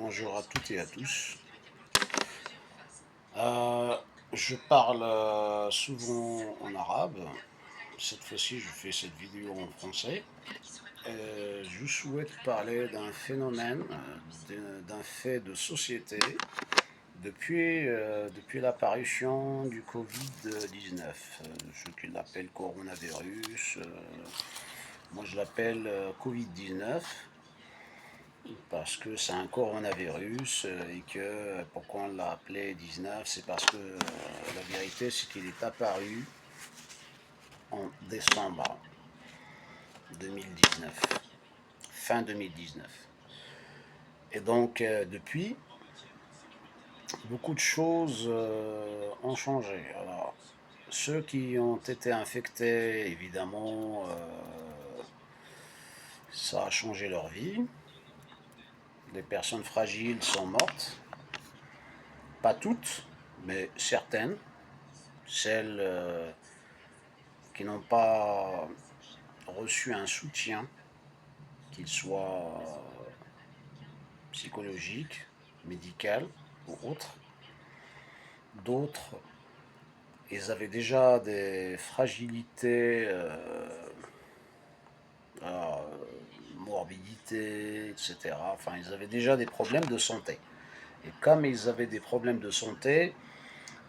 Bonjour à toutes et à tous. Euh, je parle souvent en arabe. Cette fois-ci, je fais cette vidéo en français. Je souhaite parler d'un phénomène, d'un fait de société depuis l'apparition du Covid-19, ce qu'il appelle coronavirus. Moi, je l'appelle Covid-19 parce que c'est un coronavirus et que pourquoi on l'a appelé 19, c'est parce que la vérité c'est qu'il est apparu en décembre 2019, fin 2019. Et donc depuis, beaucoup de choses ont changé. Alors, ceux qui ont été infectés, évidemment, ça a changé leur vie. Les personnes fragiles sont mortes, pas toutes, mais certaines. Celles qui n'ont pas reçu un soutien, qu'il soit psychologique, médical ou autre. D'autres, ils avaient déjà des fragilités, morbidité, etc. Enfin, ils avaient déjà des problèmes de santé. Et comme ils avaient des problèmes de santé,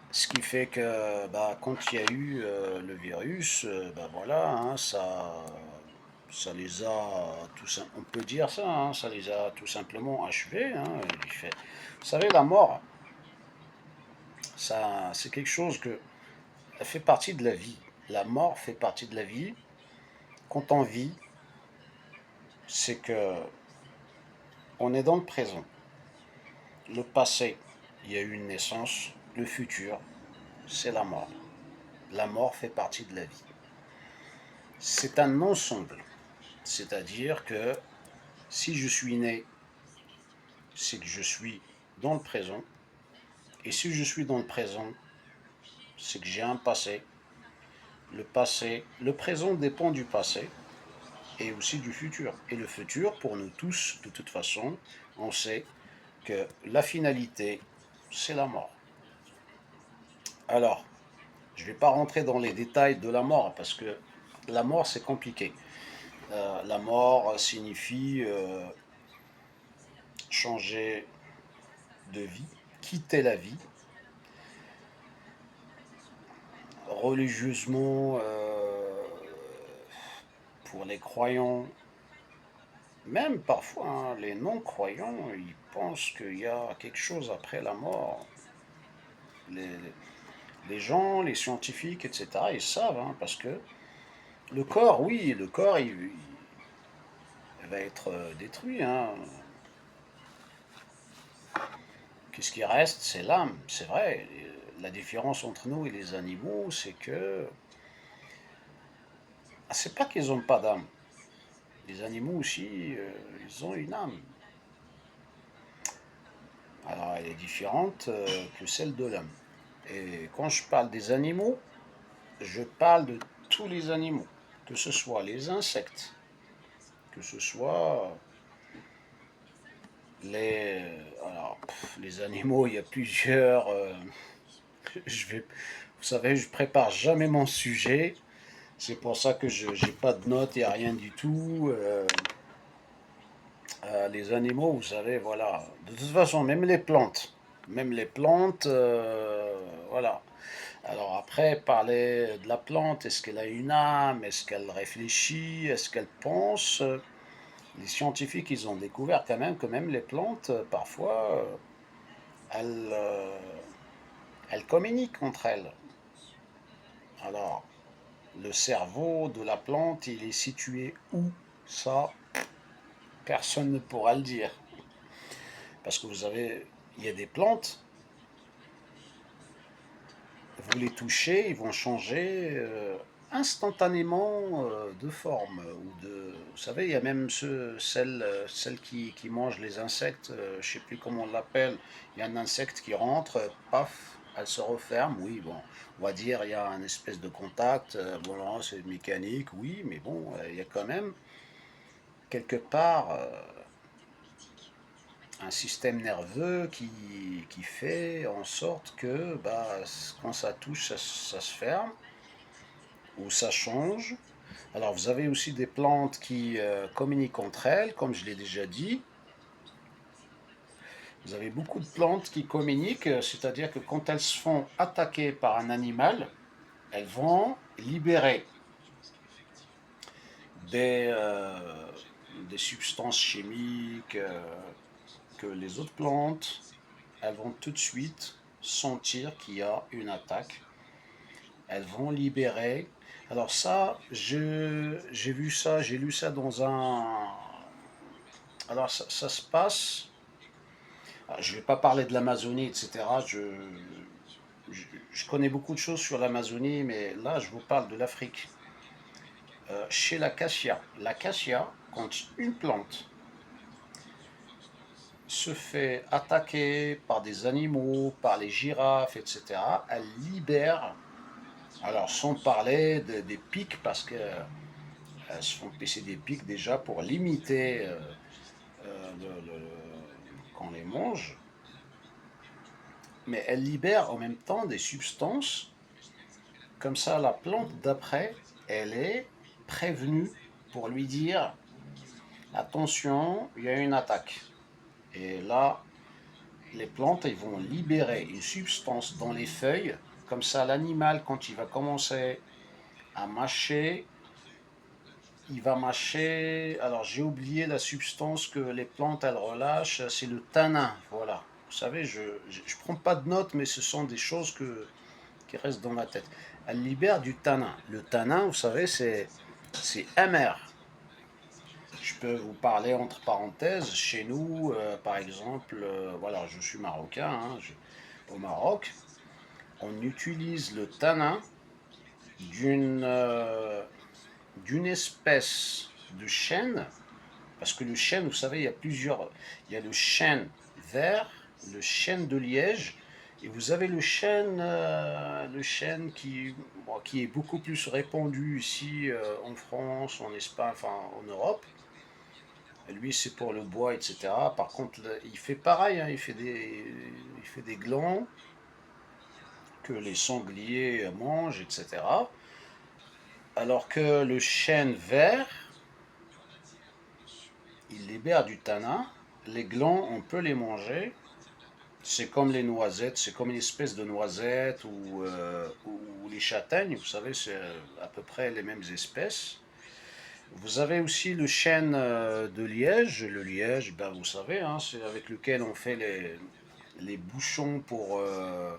ce qui fait que quand il y a eu le virus, voilà, hein, ça les a, on peut dire ça, hein, ça les a tout simplement achevés. Hein. Vous savez, la mort, ça, c'est quelque chose que ça fait partie de la vie. La mort fait partie de la vie. Quand on vit, c'est que on est dans le présent. Le passé, il y a eu une naissance. Le futur, c'est la mort. La mort fait partie de la vie. C'est un ensemble. C'est-à-dire que si je suis né, c'est que je suis dans le présent. Et si je suis dans le présent, c'est que j'ai un passé. Le présent dépend du passé et aussi du futur. Et le futur, pour nous tous, de toute façon, on sait que la finalité, c'est la mort. Alors, je ne vais pas rentrer dans les détails de la mort parce que la mort, c'est compliqué. La mort signifie changer de vie, quitter la vie. Religieusement, pour les croyants, même parfois hein, les non-croyants, ils pensent qu'il y a quelque chose après la mort. Les, les gens, les scientifiques, etc., ils savent, hein, parce que le corps, oui, le corps, il va être détruit. Hein. Qu'est-ce qui reste? C'est l'âme, c'est vrai. La différence entre nous et les animaux, c'est que c'est pas qu'ils n'ont pas d'âme. Les animaux aussi, ils ont une âme. Alors elle est différente que celle de l'homme. Et quand je parle des animaux, je parle de tous les animaux, que ce soit les insectes, que ce soit les animaux, il y a plusieurs. Vous savez, je prépare jamais mon sujet. C'est pour ça que je n'ai pas de notes et rien du tout. Les animaux, vous savez, voilà. De toute façon, même les plantes, voilà. Alors après, parler de la plante, est-ce qu'elle a une âme, est-ce qu'elle réfléchit, est-ce qu'elle pense? Les scientifiques, ils ont découvert quand même que même les plantes, parfois, elles, elles communiquent entre elles. Alors, le cerveau de la plante, il est situé où? Ça, personne ne pourra le dire. Parce que vous avez, il y a des plantes, vous les touchez, ils vont changer instantanément de forme. Vous savez, il y a même celles qui mangent les insectes, je ne sais plus comment on l'appelle. Il y a un insecte qui rentre, paf, elle se referme. Oui, bon, on va dire il y a un espèce de contact. Bon, là, c'est mécanique, oui, mais bon, il y a quand même quelque part un système nerveux qui fait en sorte que bah, quand ça touche, ça se ferme ou ça change. Alors vous avez aussi des plantes qui communiquent entre elles, comme je l'ai déjà dit. Vous avez beaucoup de plantes qui communiquent, c'est-à-dire que quand elles se font attaquer par un animal, elles vont libérer des, euh, des substances chimiques que les autres plantes, elles vont tout de suite sentir qu'il y a une attaque. Elles vont libérer. Alors ça, j'ai vu ça, j'ai lu ça dans un... Alors ça se passe... Je ne vais pas parler de l'Amazonie, etc. Je connais beaucoup de choses sur l'Amazonie, mais là, je vous parle de l'Afrique. Chez l'acacia, quand une plante se fait attaquer par des animaux, par les girafes, etc., elle libère, alors sans parler des pics, parce qu'elles se font pisser des pics déjà pour limiter qu'on les mange, mais elle libère en même temps des substances, comme ça la plante d'après, elle est prévenue pour lui dire, attention, il y a une attaque. Et là, les plantes, ils vont libérer une substance dans les feuilles. Comme ça, l'animal, quand il va commencer à mâcher, il va mâcher. Alors, j'ai oublié la substance que les plantes, elles relâchent. C'est le tanin. Voilà. Vous savez, je ne prends pas de notes, mais ce sont des choses qui restent dans la tête. Elle libère du tanin. Le tanin, vous savez, c'est amer. Je peux vous parler entre parenthèses. Chez nous, par exemple, voilà, je suis marocain. Au Maroc, on utilise le tanin d'une d'une espèce de chêne, parce que le chêne, vous savez, il y a plusieurs. Il y a le chêne vert, le chêne de liège, et vous avez le chêne bon, qui est beaucoup plus répandu ici en France, en Espagne, enfin en Europe. Lui, c'est pour le bois, etc. Par contre, il fait pareil, hein, il fait des glands que les sangliers mangent, etc. Alors que le chêne vert, il libère du tanin. Les glands, on peut les manger. C'est comme les noisettes, c'est comme une espèce de noisette ou les châtaignes, vous savez, c'est à peu près les mêmes espèces. Vous avez aussi le chêne de liège. Le liège, ben vous savez, hein, c'est avec lequel on fait les bouchons pour le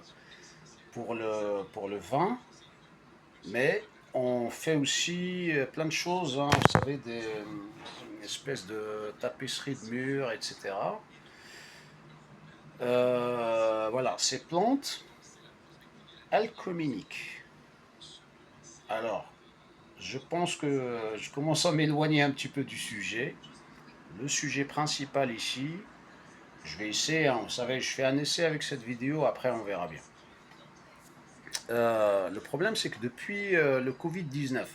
vin. Mais on fait aussi plein de choses, hein, vous savez, une espèce de tapisserie de murs, etc. Voilà, ces plantes, elles communiquent. Alors, je pense que je commence à m'éloigner un petit peu du sujet. Le sujet principal ici, je vais essayer, hein, vous savez, je fais un essai avec cette vidéo, après on verra bien. Le problème, c'est que le Covid-19,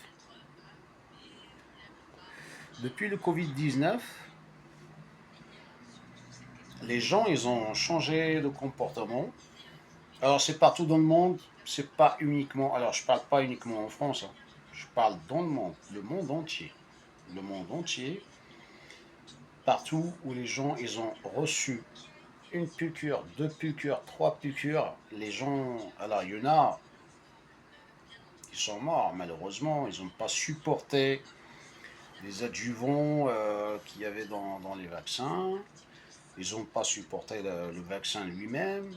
depuis le Covid-19, les gens, ils ont changé de comportement. Alors, c'est partout dans le monde, c'est pas uniquement. Alors, je parle pas uniquement en France, hein. Je parle dans le monde entier. Le monde entier, partout où les gens, ils ont reçu une piqûre, deux piqûres, trois piqûres, les gens. Alors, il y en a qui sont morts, malheureusement, ils n'ont pas supporté les adjuvants qu'il y avait dans les vaccins. Ils n'ont pas supporté le vaccin lui-même,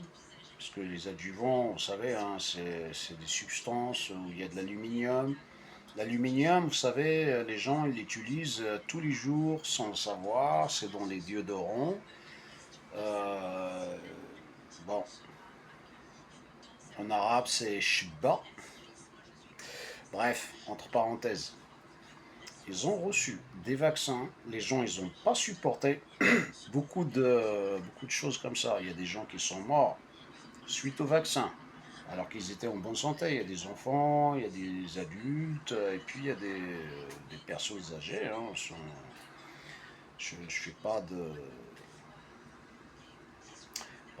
parce que les adjuvants, vous savez, hein, c'est des substances où il y a de l'aluminium. L'aluminium, vous savez, les gens ils l'utilisent tous les jours sans le savoir, c'est dans les déodorants. Euh, bon, en arabe c'est shba. Bref, entre parenthèses, ils ont reçu des vaccins, les gens ils n'ont pas supporté beaucoup de choses comme ça. Il y a des gens qui sont morts suite au vaccin, alors qu'ils étaient en bonne santé. Il y a des enfants, il y a des adultes, et puis il y a des personnes âgées. Hein, je ne fais pas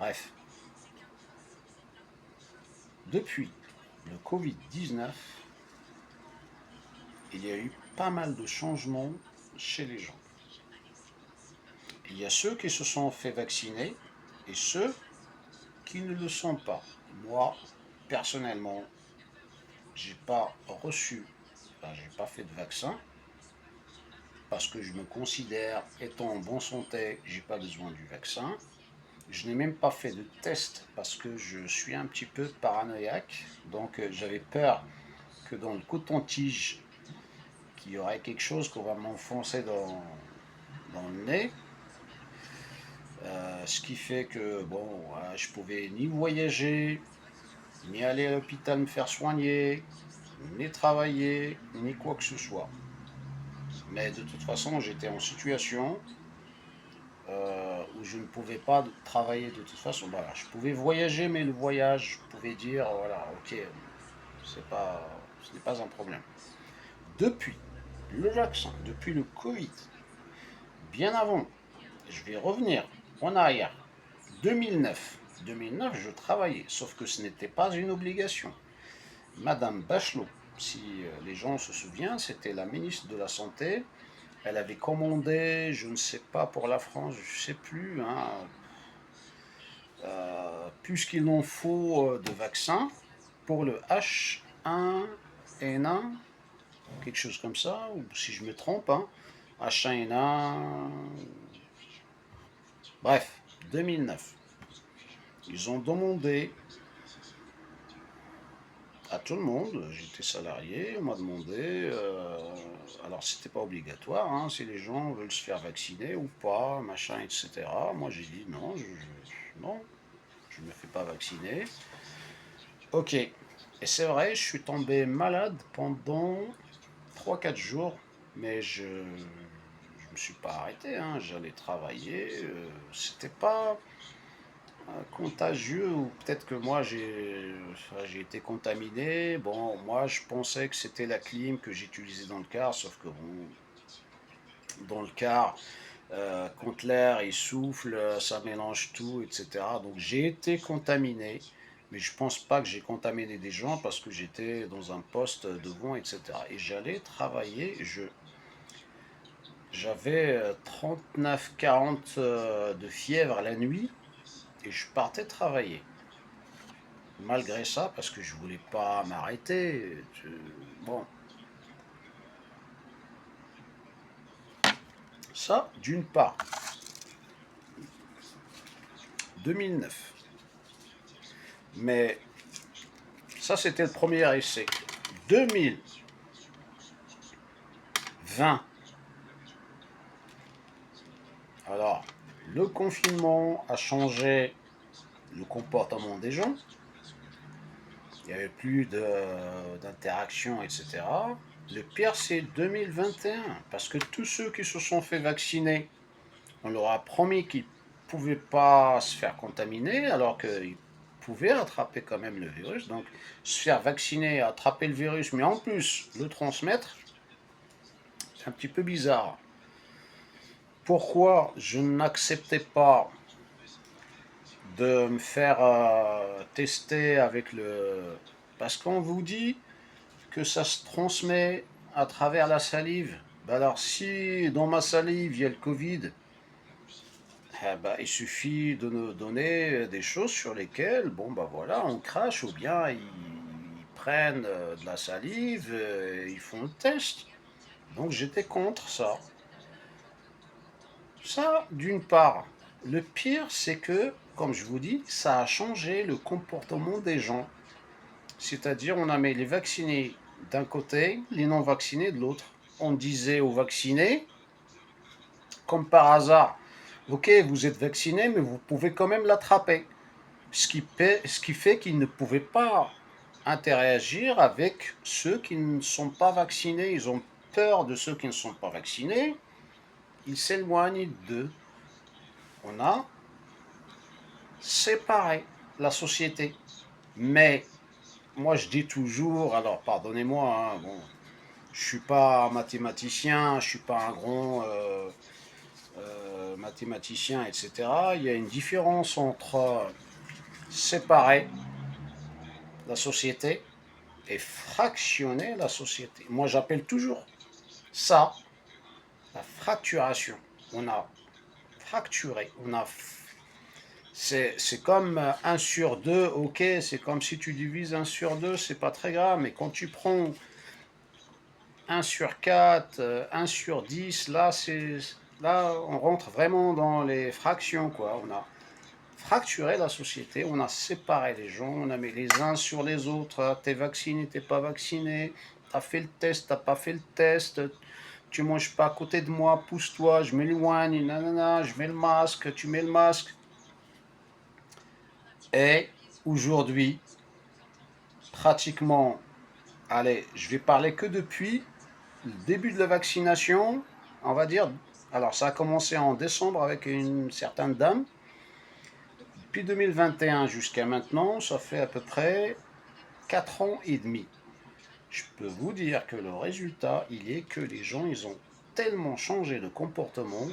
Bref, depuis le Covid-19, il y a eu pas mal de changements chez les gens. Il y a ceux qui se sont fait vacciner et ceux qui ne le sont pas. Moi, personnellement, j'ai pas reçu, j'ai pas fait de vaccin parce que je me considère étant en bonne santé, j'ai pas besoin du vaccin. Je n'ai même pas fait de test parce que je suis un petit peu paranoïaque. Donc j'avais peur que dans le coton-tige, qu'il y aurait quelque chose qu'on va m'enfoncer dans le nez. Ce qui fait que bon, je pouvais ni voyager, ni aller à l'hôpital me faire soigner, ni travailler, ni quoi que ce soit. Mais de toute façon, j'étais en situation où je ne pouvais pas travailler de toute façon. Voilà, je pouvais voyager, mais le voyage, je pouvais dire, voilà, ok, c'est pas, ce n'est pas un problème. Depuis le vaccin, depuis le Covid, bien avant, je vais revenir en arrière. 2009. 2009, je travaillais, sauf que ce n'était pas une obligation. Madame Bachelot, si les gens se souviennent, c'était la ministre de la Santé. Elle avait commandé, je ne sais pas pour la France, je ne sais plus, hein, plus qu'il en faut de vaccins pour le H1N1, quelque chose comme ça, ou si je me trompe, hein, H1N1, bref, 2009. Ils ont demandé à tout le monde, j'étais salarié, on m'a demandé, alors c'était pas obligatoire, hein, si les gens veulent se faire vacciner ou pas, machin, etc. Moi j'ai dit non, non, je ne me fais pas vacciner. Ok, et c'est vrai, je suis tombé malade pendant 3 4 jours, mais je me suis pas arrêté, hein, j'allais travailler, c'était pas contagieux, ou peut-être que moi j'ai été contaminé. Bon, moi je pensais que c'était la clim que j'utilisais dans le car, sauf que bon, dans le car, quand l'air il souffle, ça mélange tout, etc. Donc j'ai été contaminé, mais je pense pas que j'ai contaminé des gens parce que j'étais dans un poste devant, etc. Et j'allais travailler, j'avais 39-40 de fièvre la nuit et je partais travailler. Malgré ça, parce que je voulais pas m'arrêter. Bon, ça, d'une part, 2009. Mais ça, c'était le premier essai. 2020, alors, le confinement a changé le comportement des gens. Il n'y avait plus d'interaction, etc. Le pire, c'est 2021, parce que tous ceux qui se sont fait vacciner, on leur a promis qu'ils ne pouvaient pas se faire contaminer, alors qu'ils pouvaient attraper quand même le virus. Donc, se faire vacciner, attraper le virus, mais en plus le transmettre, c'est un petit peu bizarre. Pourquoi je n'acceptais pas de me faire tester avec le... Parce qu'on vous dit que ça se transmet à travers la salive. Ben alors si dans ma salive il y a le Covid, eh ben, il suffit de nous donner des choses sur lesquelles, bon ben voilà, on crache ou bien ils prennent de la salive, ils font le test. Donc j'étais contre ça. Ça, d'une part. Le pire, c'est que, comme je vous dis, ça a changé le comportement des gens. C'est-à-dire, on a mis les vaccinés d'un côté, les non-vaccinés de l'autre. On disait aux vaccinés, comme par hasard, ok, vous êtes vacciné, mais vous pouvez quand même l'attraper. Ce qui fait qu'ils ne pouvaient pas interagir avec ceux qui ne sont pas vaccinés. Ils ont peur de ceux qui ne sont pas vaccinés. Ils s'éloignent d'eux. On a séparé la société. Mais moi, je dis toujours, alors pardonnez-moi, hein, bon, je suis pas un mathématicien, je suis pas un grand mathématicien, etc., il y a une différence entre séparer la société et fractionner la société. Moi, j'appelle toujours ça la fracturation. On a fracturé, c'est comme 1 sur 2, ok, c'est comme si tu divises 1 sur 2, c'est pas très grave, mais quand tu prends 1 sur 4, 1 sur 10, là, on rentre vraiment dans les fractions, quoi. On a fracturé la société, on a séparé les gens, on a mis les uns sur les autres. T'es vacciné, t'es pas vacciné, t'as fait le test, t'as pas fait le test, tu manges pas à côté de moi, pousse-toi, je m'éloigne, nanana, je mets le masque, tu mets le masque. Et aujourd'hui, pratiquement, allez, je vais parler que depuis le début de la vaccination, on va dire, alors ça a commencé en décembre avec une certaine dame. Depuis 2021 jusqu'à maintenant, ça fait à peu près 4 ans et demi. Je peux vous dire que le résultat, il est que les gens, ils ont tellement changé de comportement,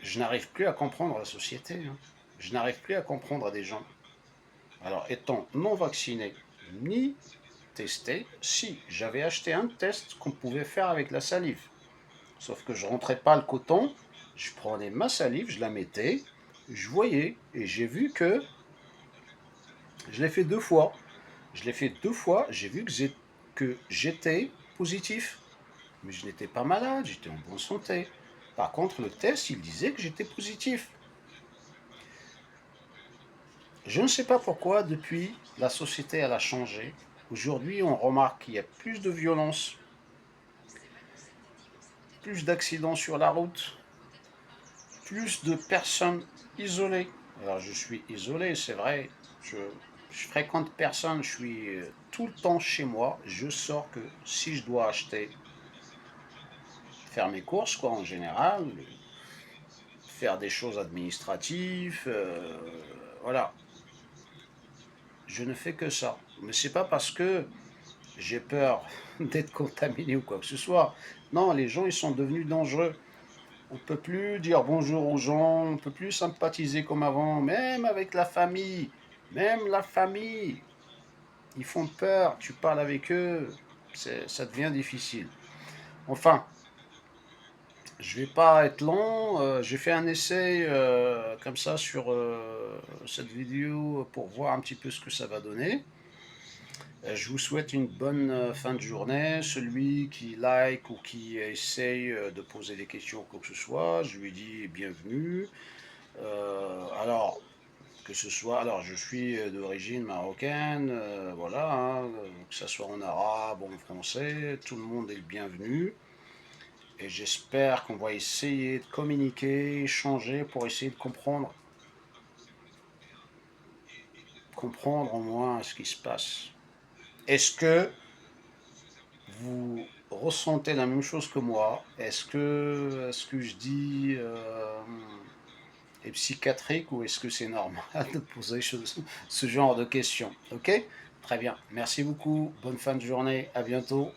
je n'arrive plus à comprendre la société, hein. Je n'arrive plus à comprendre des gens. Alors, étant non vacciné ni testé, si j'avais acheté un test qu'on pouvait faire avec la salive, sauf que je rentrais pas le coton, je prenais ma salive, je la mettais, je voyais, et j'ai vu que je l'ai fait 2 fois. Je l'ai fait 2 fois, j'ai vu que j'étais positif. Mais je n'étais pas malade, j'étais en bonne santé. Par contre, le test, il disait que j'étais positif. Je ne sais pas pourquoi, depuis, la société, elle a changé. Aujourd'hui, on remarque qu'il y a plus de violence, plus d'accidents sur la route, plus de personnes isolées. Alors, je suis isolé, c'est vrai. Je fréquente personne, je suis tout le temps chez moi. Je sors que si je dois acheter, faire mes courses, quoi, en général, faire des choses administratives, voilà. Je ne fais que ça. Mais c'est pas parce que j'ai peur d'être contaminé ou quoi que ce soit. Non, les gens, ils sont devenus dangereux. On ne peut plus dire bonjour aux gens, on ne peut plus sympathiser comme avant, même avec la famille. Même la famille, ils font peur, tu parles avec eux, ça devient difficile. Enfin, je vais pas être long, j'ai fait un essai comme ça sur cette vidéo pour voir un petit peu ce que ça va donner. Je vous souhaite une bonne fin de journée. Celui qui like ou qui essaye de poser des questions ou quoi que ce soit, je lui dis bienvenue. Alors, que ce soit, alors je suis d'origine marocaine, voilà, hein, que ce soit en arabe ou en français, tout le monde est le bienvenu. Et j'espère qu'on va essayer de communiquer, échanger pour essayer de comprendre au moins ce qui se passe. Est-ce que vous ressentez la même chose que moi? Est-ce que ce que je dis est psychiatrique ou est-ce que c'est normal de poser ce genre de questions? Ok? Très bien. Merci beaucoup. Bonne fin de journée. À bientôt.